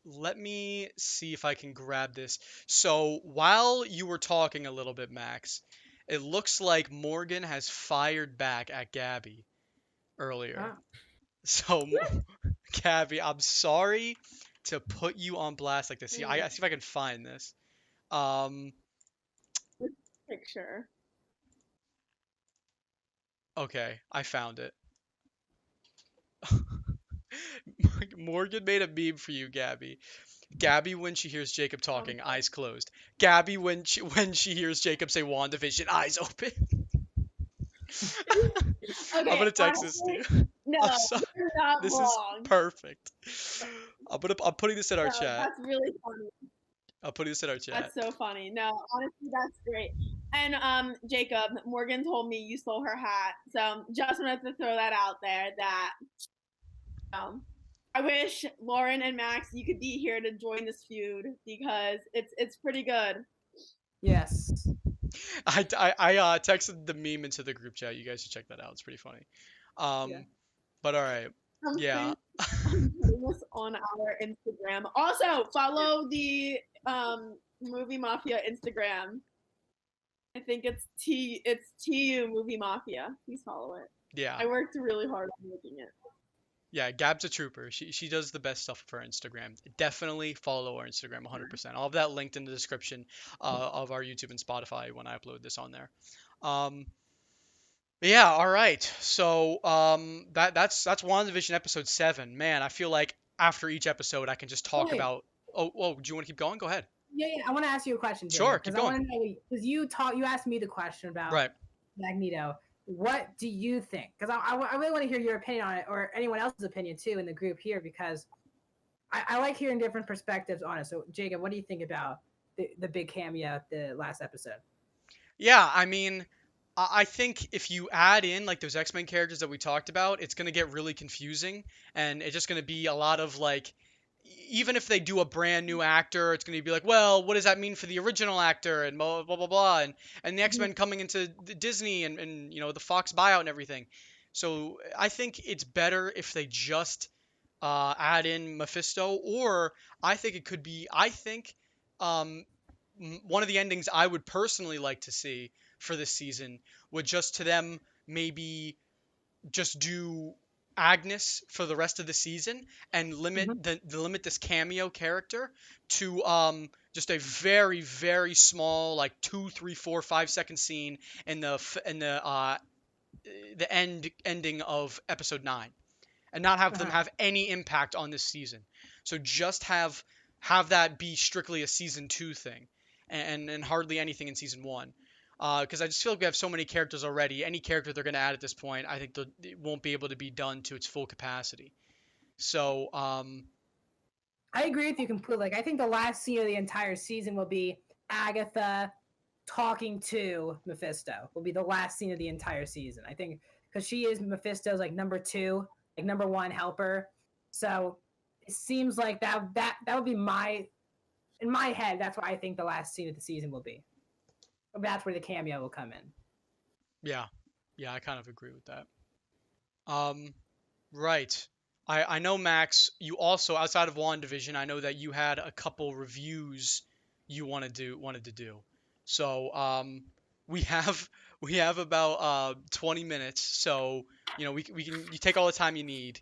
Let me see if I can grab this. So while you were talking a little bit, Max, it looks like Morgan has fired back at Gabby earlier. So, Gabby, I'm sorry to put you on blast like this. See, I see if I can find this. Picture. Okay, I found it. Morgan made a meme for you, Gabby. Gabby when she hears Jacob talking, eyes closed. Gabby when she hears Jacob say WandaVision, eyes open. I'm Okay, gonna text this to honestly, you. no, I'm sorry. you're not This is wrong. perfect. I'm putting this in our No, chat. that's really funny. I'm putting this in our chat. That's so funny. No, honestly, that's great. And Jacob, Morgan told me you stole her hat, so just wanted to throw that out there. That I wish Lauren and Max you could be here to join this feud because it's pretty good. Yes. I texted the meme into the group chat. You guys should check that out. It's pretty funny. But all right. Yeah. I'm putting this on our Instagram. Also, follow the Movie Mafia Instagram. I think it's TU Movie Mafia. Please follow it. Yeah. I worked really hard on making it. Yeah, Gab's a trooper. She does the best stuff for her Instagram. Definitely follow our Instagram 100%. I'll have that linked in the description of our YouTube and Spotify when I upload this on there. Yeah, all right. So that's WandaVision episode 7. Man, I feel like after each episode I can just talk about. Oh, do you want to keep going? Go ahead. Yeah. I want to ask you a question. Sure, keep going. I want to know because you asked me the question about Magneto. What do you think? Because I really want to hear your opinion on it, or anyone else's opinion too in the group here, because I like hearing different perspectives on it. So, Jacob, what do you think about the big cameo at the last episode? Yeah, I mean, I think if you add in like those X-Men characters that we talked about, it's gonna get really confusing, and it's just gonna be a lot of like. Even if they do a brand new actor, it's going to be like, well, what does that mean for the original actor and blah blah blah blah, and the X-Men coming into Disney and the Fox buyout and everything. So I think it's better if they just add in Mephisto, or I think it could be. I think one of the endings I would personally like to see for this season would just to them maybe just do Agnes for the rest of the season and limit limit this cameo character to just a very very small like 2, 3, 4, 5 second scene in the ending of episode 9, and not have them have any impact on this season. So just have that be strictly a season 2 thing, and hardly anything in season 1. Because I just feel like we have so many characters already. Any character they're going to add at this point, I think it won't be able to be done to its full capacity. So, I agree with you completely. Like, I think the last scene of the entire season will be Agatha talking to Mephisto. Will be the last scene of the entire season. I think because she is Mephisto's like number 2, like number 1 helper. So it seems like that would be in my head. That's what I think the last scene of the season will be. That's where the cameo will come in. Yeah, I kind of agree with that. Right. I know, Max, you also, outside of WandaVision, I know that you had a couple reviews you wanted to do. So we have about 20 minutes. So we can you take all the time you need.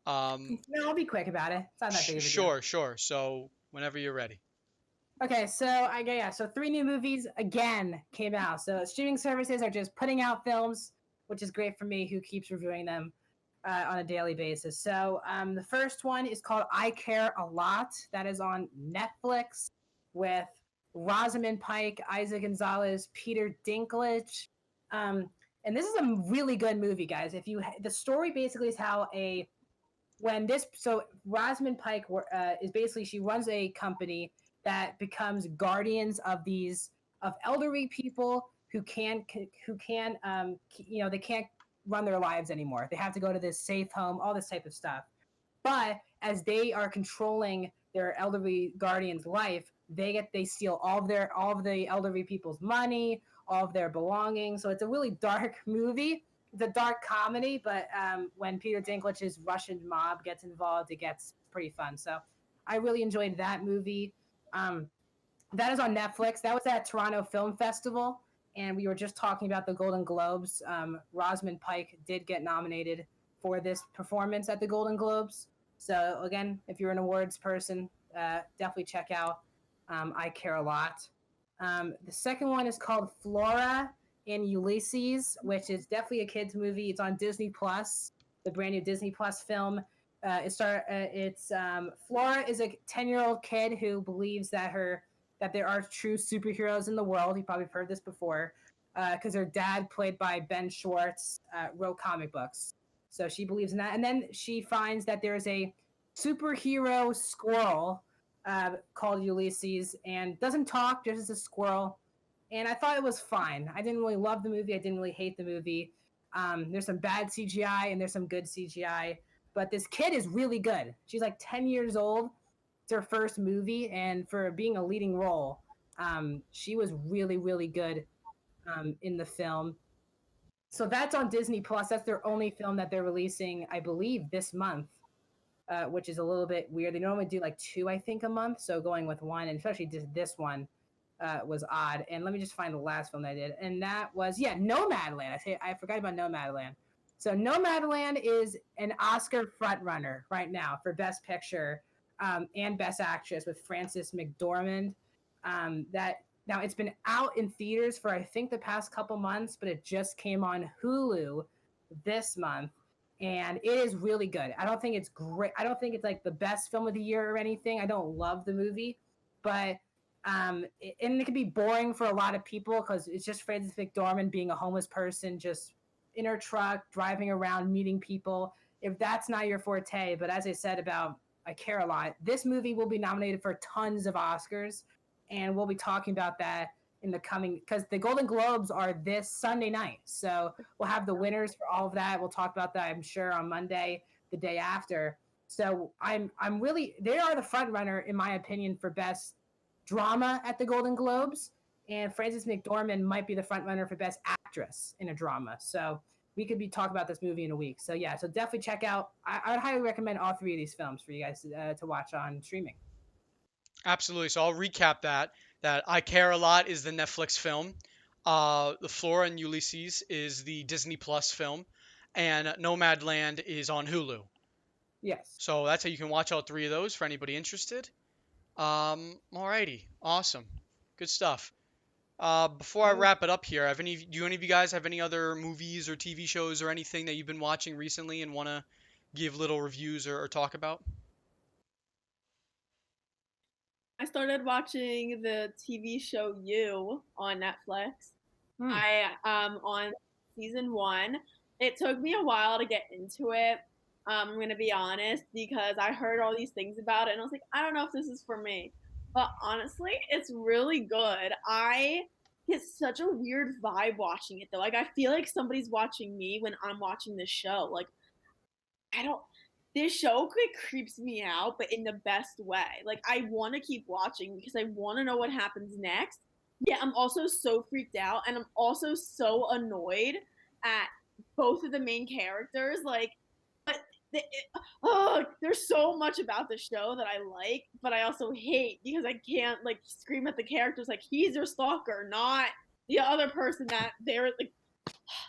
No, I'll be quick about it. It's not that big of a deal. Sure. So whenever you're ready. Okay, so so 3 new movies again came out. So streaming services are just putting out films, which is great for me, who keeps reviewing them on a daily basis. So the first one is called I Care a Lot. That is on Netflix with Rosamund Pike, Isaac Gonzalez, Peter Dinklage. And this is a really good movie, guys. The story basically is how Rosamund Pike is basically, she runs a company that becomes guardians of elderly people who can't they can't run their lives anymore. They have to go to this safe home, all this type of stuff. But as they are controlling their elderly guardian's life, they steal all of the elderly people's money, all of their belongings. So it's a really dark movie. It's a dark comedy, but when Peter Dinklage's Russian mob gets involved, it gets pretty fun. So I really enjoyed that movie. That is on Netflix. That was at Toronto Film Festival, and we were just talking about the Golden Globes. Rosamund Pike did get nominated for this performance at the Golden Globes, So again, if you're an awards person, definitely check out I Care a Lot. The second one is called Flora and Ulysses, which is definitely a kids movie. It's on Disney Plus, the brand new Disney Plus film. It's Flora is a 10-year-old kid who believes that there are true superheroes in the world. You probably have heard this before, because her dad, played by Ben Schwartz, wrote comic books. So she believes in that, and then she finds that there's a superhero squirrel called Ulysses, and doesn't talk, just as a squirrel. And I thought it was fine. I didn't really love the movie. I didn't really hate the movie. There's some bad CGI and there's some good CGI. But this kid is really good. She's like 10 years old. It's her first movie. And for being a leading role, she was really, really good in the film. So that's on Disney Plus. That's their only film that they're releasing, I believe, this month, which is a little bit weird. They normally do like 2, I think, a month. So going with one, and especially this one, was odd. And let me just find the last film that I did, and that was Nomadland. I forgot about Nomadland. So Nomadland is an Oscar frontrunner right now for Best Picture and Best Actress with Frances McDormand. Now it's been out in theaters for I think the past couple months, but it just came on Hulu this month, and it is really good. I don't think it's great. I don't think it's like the best film of the year or anything. I don't love the movie, but and it can be boring for a lot of people because it's just Frances McDormand being a homeless person, just in her truck, driving around, meeting people. If that's not your forte, but as I said about I Care a Lot, this movie will be nominated for tons of Oscars, and we'll be talking about that in the coming, because the Golden Globes are this Sunday night. So we'll have the winners for all of that. We'll talk about that, I'm sure, on Monday, the day after. So I'm really, they are the front runner, in my opinion, for Best Drama at the Golden Globes, and Frances McDormand might be the front runner for Best Actress in a drama. So we could be talking about this movie in a week. So yeah, so definitely check out. I would highly recommend all 3 of these films for you guys to watch on streaming. Absolutely. So I'll recap that. That I Care a Lot is the Netflix film. The Flora and Ulysses is the Disney Plus film, and Nomadland is on Hulu. Yes. So that's how you can watch all 3 of those for anybody interested. Alrighty, awesome, good stuff. Before I wrap it up here, do any of you guys have any other movies or TV shows or anything that you've been watching recently and want to give little reviews or talk about? I started watching the TV show You on Netflix. I on season 1. It took me a while to get into it. I'm gonna be honest, because I heard all these things about it and I was like, I don't know if this is for me. But honestly, it's really good. I get such a weird vibe watching it though. Like I feel like somebody's watching me when I'm watching this show. Like I don't this show creeps me out, but in the best way. Like I want to keep watching because I want to know what happens next. Yeah, I'm also so freaked out, and I'm also so annoyed at both of the main characters. Like, but there's so much about the show that I like, but I also hate because I can't like scream at the characters like he's your stalker, not the other person that they're like.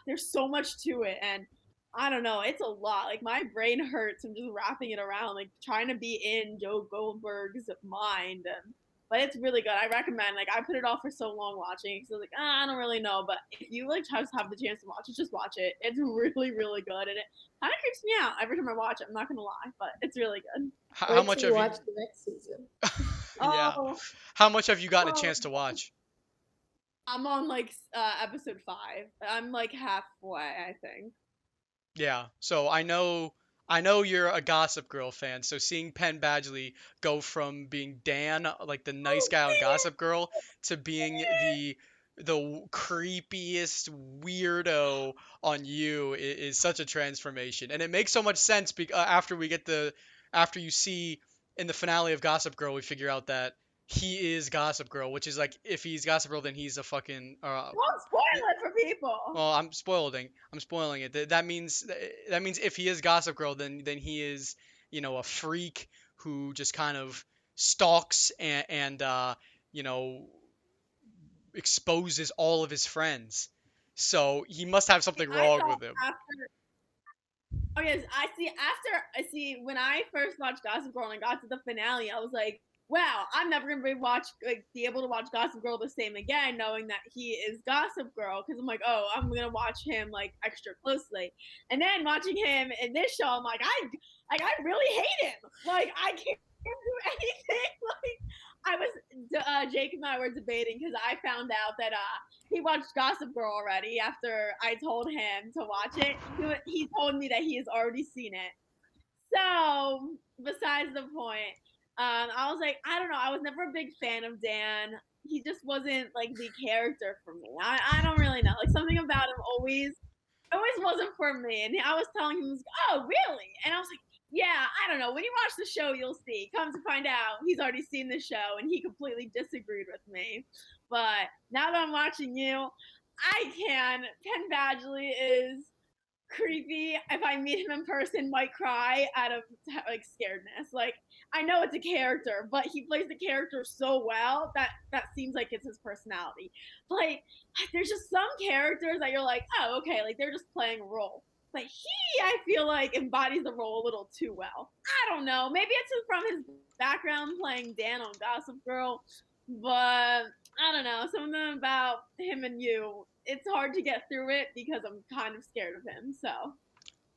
There's so much to it, and I don't know. It's a lot. Like my brain hurts. I'm just wrapping it around, like trying to be in Joe Goldberg's mind. But it's really good. I recommend. Like I put it off for so long watching because I was like, I don't really know. But if you like just have the chance to watch it, just watch it. It's really, really good, and it kind of creeps me out every time I watch it. I'm not gonna lie, but it's really good. How much have you watch the next season? Yeah. Oh, How much have you gotten a chance to watch? I'm on like episode 5. I'm like halfway, I think. Yeah. So I know you're a Gossip Girl fan. So seeing Penn Badgley go from being Dan, like the nice guy on Gossip Girl, to being the creepiest weirdo on You is such a transformation, and it makes so much sense after you see in the finale of Gossip Girl, we figure out that he is Gossip Girl, which is like if he's Gossip Girl, then he's a fucking. Don't spoil it for people. Well, I'm spoiling it. That means if he is Gossip Girl, then he is, a freak who just kind of stalks and exposes all of his friends. So he must have something wrong with him. Oh yes, I see when I first watched Gossip Girl and I got to the finale, I was like, wow, I'm never gonna be able to watch Gossip Girl the same again, knowing that he is Gossip Girl, because I'm like, oh, I'm gonna watch him like extra closely. And then watching him in this show, I'm like, I really hate him. Like I can't do anything. Like I was Jake and I were debating because I found out that he watched Gossip Girl already after I told him to watch it. He told me that he has already seen it. So, besides the point, I was like, I don't know. I was never a big fan of Dan. He just wasn't like the character for me. I don't really know. Like something about him always wasn't for me. And I was telling him, oh, really? And I was like, yeah, I don't know. When you watch the show, you'll see. Come to find out, he's already seen the show and he completely disagreed with me. But now that I'm watching you, I can. Penn Badgley is creepy. If I meet him in person, might cry out of like scaredness. Like I know it's a character, but he plays the character so well that seems like it's his personality. Like there's just some characters that you're like, oh, okay, like they're just playing a role. But he, I feel like, embodies the role a little too well. I don't know. Maybe it's from his background playing Dan on Gossip Girl, but I don't know. Something about him and you, it's hard to get through it because I'm kind of scared of him. So.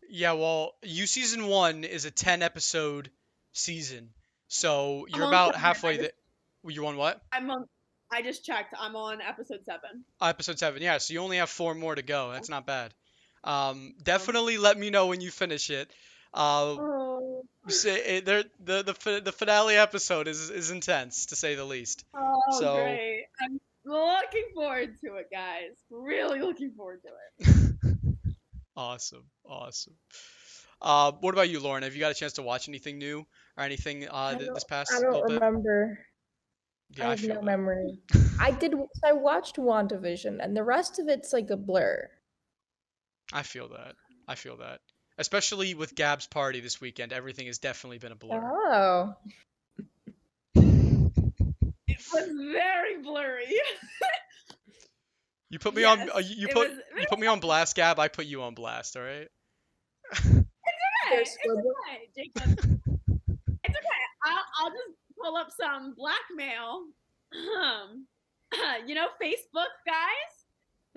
Yeah, well, You Season 1 is a 10-episode season, so you're I'm on about 7. halfway there. You on what? I just checked. I'm on episode 7. Episode 7, yeah, so you only have 4 more to go. That's not bad. Definitely let me know when you finish it. Oh. The finale episode is intense, to say the least. Oh, So, great. I'm looking forward to it, guys. Really looking forward to it. awesome. What about you, Lauren? Have you got a chance to watch anything new or anything this past I little don't bit? remember. Yeah, I I have feel no that. memory. I watched WandaVision, and the rest of it's like a blur. I feel that. Especially with Gab's party this weekend, everything has definitely been a blur. Oh. It was very blurry. You put me Yes, on you it put was- you put me on blast, Gab. I put you on blast. All right. It's okay. There's It's squibble. okay, Jacob. It's okay. I'll just pull up some blackmail. You know, Facebook, guys?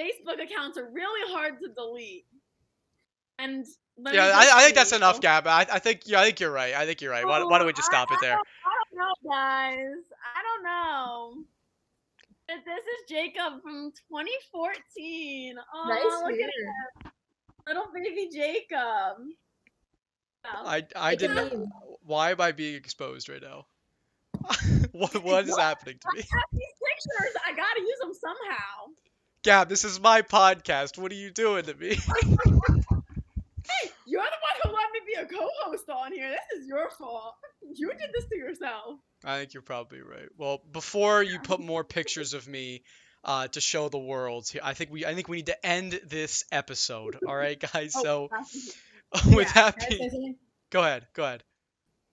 Facebook accounts are really hard to delete. And let me Yeah, just I think that's see. enough, Gab. I think you're right. Why don't we just stop it there? I don't know, guys. I don't know. But this is Jacob from 2014. Oh, Nice look hair. at him. Little baby Jacob. Oh. I did not. Jacob. Why am I being exposed right now? what is happening to me? I have these pictures. I gotta use them somehow. Gab, this is my podcast. What are you doing to me? Hey, you're the one who let me be a co-host on here. This is your fault. You did this to yourself. I think you're probably right. Well, before you put more pictures of me to show the world, I think we need to end this episode. All right, guys. So with that Can I say being, something? go ahead.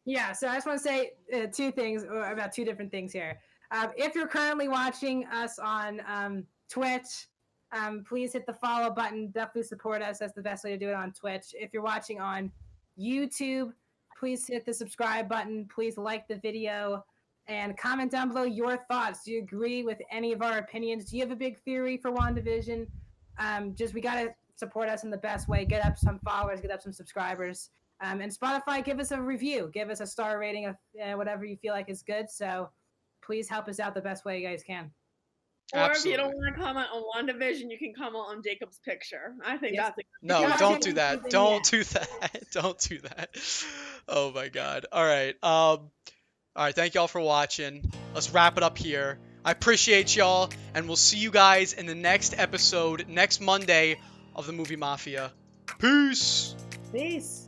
Yeah, so I just want to say two things about two different things here. If you're currently watching us on Twitch, please hit the follow button. Definitely support us. That's the best way to do it on Twitch. If you're watching on YouTube, please hit the subscribe button. Please like the video and comment down below your thoughts. Do you agree with any of our opinions? Do you have a big theory for WandaVision? We got to support us in the best way. Get up some followers, get up some subscribers. And Spotify, give us a review. Give us a star rating of whatever you feel like is good. So please help us out the best way you guys can. Or Absolutely. if you don't want to comment on WandaVision, you can comment on Jacob's picture. I think Yes. that's a No, Yeah, don't I do think that. even Don't yet. do that. Don't do that. Oh my God. All right. All right. Thank y'all for watching. Let's wrap it up here. I appreciate y'all, and we'll see you guys in the next episode next Monday of the Movie Mafia. Peace. Peace.